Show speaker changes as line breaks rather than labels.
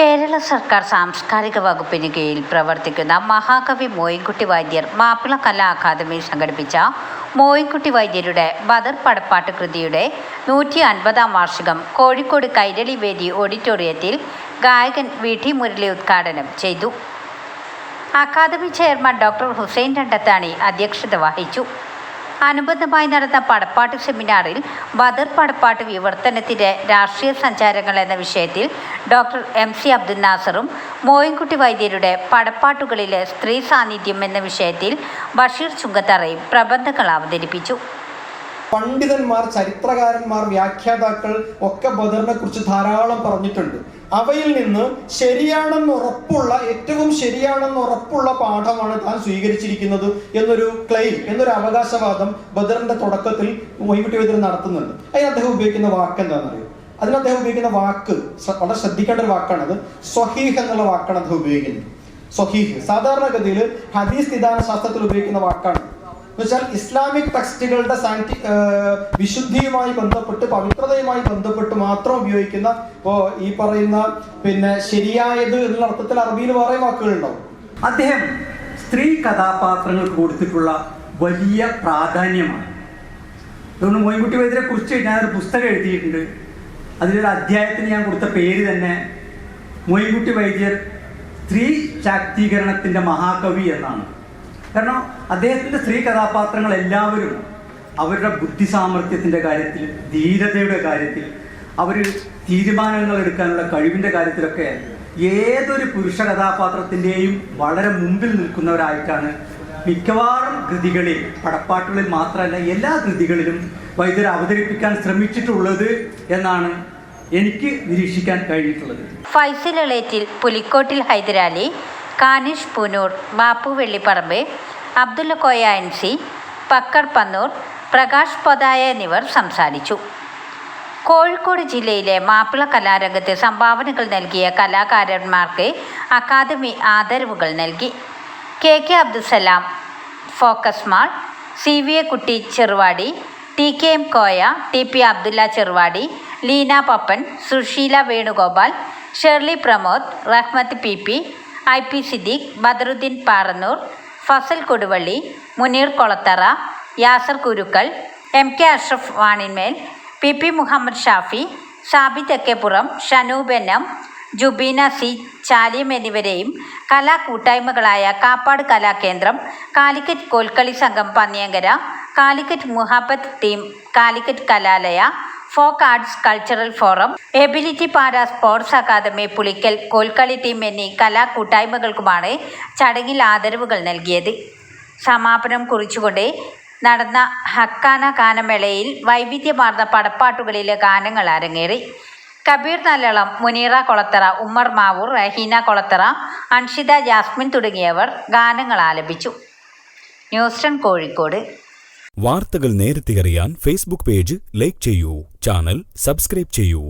കേരള സർക്കാർ സാംസ്കാരിക വകുപ്പിന് കീഴിൽ പ്രവർത്തിക്കുന്ന മഹാകവി മോയിൻകുട്ടി വൈദ്യർ മാപ്പിള കലാ അക്കാദമി സംഘടിപ്പിച്ച മോയിൻകുട്ടി വൈദ്യരുടെ ബദർ പടപ്പാട്ട് കൃതിയുടെ 150-ാം വാർഷികം കോഴിക്കോട് കൈരളി വേദി ഓഡിറ്റോറിയത്തിൽ ഗായകൻ വി.ടി. മുരളി ഉദ്ഘാടനം ചെയ്തു. Academy chairman doctor Hussain Randathani അധ്യക്ഷത വഹിച്ചു. അനുബന്ധമായി നടന്ന പടപ്പാട്ട് സെമിനാറിൽ ബദർ പടപ്പാട്ട് വിവർത്തനത്തിൻ്റെ രാഷ്ട്രീയ സഞ്ചാരങ്ങൾ എന്ന വിഷയത്തിൽ ഡോക്ടർ എം.സി. അബ്ദുൽ നാസറും മോയിൻകുട്ടി വൈദ്യരുടെ പടപ്പാട്ടുകളിലെ സ്ത്രീ സാന്നിധ്യം എന്ന വിഷയത്തിൽ ബഷീർ ചുങ്കത്തറയും പ്രബന്ധങ്ങൾ അവതരിപ്പിച്ചു.
പണ്ഡിതന്മാർ, ചരിത്രകാരന്മാർ, വ്യാഖ്യാതാക്കൾ ഒക്കെ ബദറിനെ കുറിച്ച് ധാരാളം പറഞ്ഞിട്ടുണ്ട്. അവയിൽ നിന്ന് ഏറ്റവും ശരിയാണെന്ന് ഉറപ്പുള്ള പാഠമാണ് താൻ സ്വീകരിച്ചിരിക്കുന്നത് എന്നൊരു ക്ലെയിം, എന്നൊരു അവകാശവാദം ബദറിന്റെ തുടക്കത്തിൽ മോയിൻകുട്ടി വൈദ്യർ നടത്തുന്നുണ്ട്. അതിന് അദ്ദേഹം ഉപയോഗിക്കുന്ന വാക്ക് എന്താണെന്നറിയോ? അതിന് അദ്ദേഹം ഉപയോഗിക്കുന്ന വാക്ക് വളരെ ശ്രദ്ധിക്കേണ്ട ഒരു വാക്കാണത്. സ്വഹീഹ് എന്നുള്ള വാക്കാണ് അദ്ദേഹം ഉപയോഗിക്കുന്നത്. സ്വഹീഹ് സാധാരണഗതിയിൽ ഹദീസ് നിദാന ശാസ്ത്രത്തിൽ ഉപയോഗിക്കുന്ന വാക്കാണ്. എന്നുവെച്ചാൽ ഇസ്ലാമിക് ടെക്സ്റ്റുകളുടെ വിശുദ്ധിയുമായി ബന്ധപ്പെട്ട്, പവിത്രതയുമായി ബന്ധപ്പെട്ട് മാത്രം ഉപയോഗിക്കുന്ന ഈ പറയുന്ന ശരിയായത് എന്നുള്ള അർത്ഥത്തിൽ അറബിയിൽ വേറെ വാക്കുകളുണ്ടാവും.
അദ്ദേഹം സ്ത്രീ കഥാപാത്രങ്ങൾക്ക് കൊടുത്തിട്ടുള്ള വലിയ പ്രാധാന്യമാണ്. അതുകൊണ്ട് മോയിൻകുട്ടി വൈദ്യരെ കുറിച്ച് ഞാനൊരു പുസ്തകം എഴുതിയിട്ടുണ്ട്. അതിലൊരു അധ്യായത്തിന് ഞാൻ കൊടുത്ത പേര് തന്നെ മോയിൻകുട്ടി വൈദ്യർ സ്ത്രീ ശാക്തീകരണത്തിൻ്റെ മഹാകവി എന്നാണ്. കാരണം അദ്ദേഹത്തിൻ്റെ സ്ത്രീ കഥാപാത്രങ്ങൾ എല്ലാവരും അവരുടെ ബുദ്ധി സാമർഥ്യത്തിൻ്റെ കാര്യത്തിൽ, ധീരതയുടെ കാര്യത്തിൽ, അവർ തീരുമാനങ്ങൾ എടുക്കാനുള്ള കഴിവിൻ്റെ കാര്യത്തിലൊക്കെ ഏതൊരു പുരുഷ കഥാപാത്രത്തിൻ്റെയും വളരെ മുമ്പിൽ നിൽക്കുന്നവരായിട്ടാണ് മിക്കവാറും കൃതികളിൽ, പടപ്പാട്ടുകളിൽ മാത്രമല്ല എല്ലാ കൃതികളിലും വൈദ്യർ അവതരിപ്പിക്കാൻ ശ്രമിച്ചിട്ടുള്ളത് എന്നാണ് എനിക്ക് നിരീക്ഷിക്കാൻ കഴിഞ്ഞിട്ടുള്ളത്.
ഫൈസൽ എളേറ്റിൽ, പുലിക്കോട്ടിൽ ഹൈദരാലി, കാനിഷ് പുനൂർ, ബാപ്പു വെള്ളിപ്പറമ്പ്, അബ്ദുള്ള കോയ NC, പക്കർ പന്നൂർ, പ്രകാശ് പൊതായ എന്നിവർ സംസാരിച്ചു. കോഴിക്കോട് ജില്ലയിലെ മാപ്പിള കലാരംഗത്ത് സംഭാവനകൾ നൽകിയ കലാകാരന്മാർക്ക് അക്കാദമി ആദരവുകൾ നൽകി. KK Abdussalam focus mall, CVA Kutty Cheruvadi, TKM Koya, TP Abdulla Cheruvadi, Leena Pappan, Susheela Venugopal, Shirley Pramod, Rahmath PP, IP Siddique, Badaruddin Parannur, Fazal Koduvally, Muneer Kolathara, Yasar Kurukkal, MK Ashraf Vaninmel, PP Muhammad Shafi, Sabi Thekkeppuram, Shanoob NM, Jubeena C Chaliyam എന്നിവരെയും കലാ കൂട്ടായ്മകളായ കാപ്പാട് കലാകേന്ദ്രം, കാലിക്കറ്റ് കോൽക്കളി സംഘം Panniyankara, Calicut Muhabbath team, Calicut Kalalaya, folk arts cultural forum, ability para sports academy Pulikkal, Kolkali team എന്നീ കലാ കൂട്ടായ്മകൾക്കുമാണ് ചടങ്ങിൽ ആദരവുകൾ നൽകിയത്. സമാപനം കുറിച്ചുകൊണ്ട് നടന്ന ഹക്കാന ഗാനമേളയിൽ വൈവിധ്യമാർന്ന പടപ്പാട്ടുകളിലെ ഗാനങ്ങൾ അരങ്ങേറി. കബീർ നല്ലളം, മുനീറ കൊളത്തറ, ഉമ്മർ മാവൂർ, റഹീന കൊളത്തറ, അൻഷിത ജാസ്മിൻ തുടങ്ങിയവർ ഗാനങ്ങൾ ആലപിച്ചു. News desk Kozhikode.
വാർത്തകൾ നേരത്തെ അറിയാൻ ഫേസ്ബുക്ക് പേജ് ലൈക്ക് ചെയ്യൂ, ചാനൽ സബ്സ്ക്രൈബ് ചെയ്യൂ.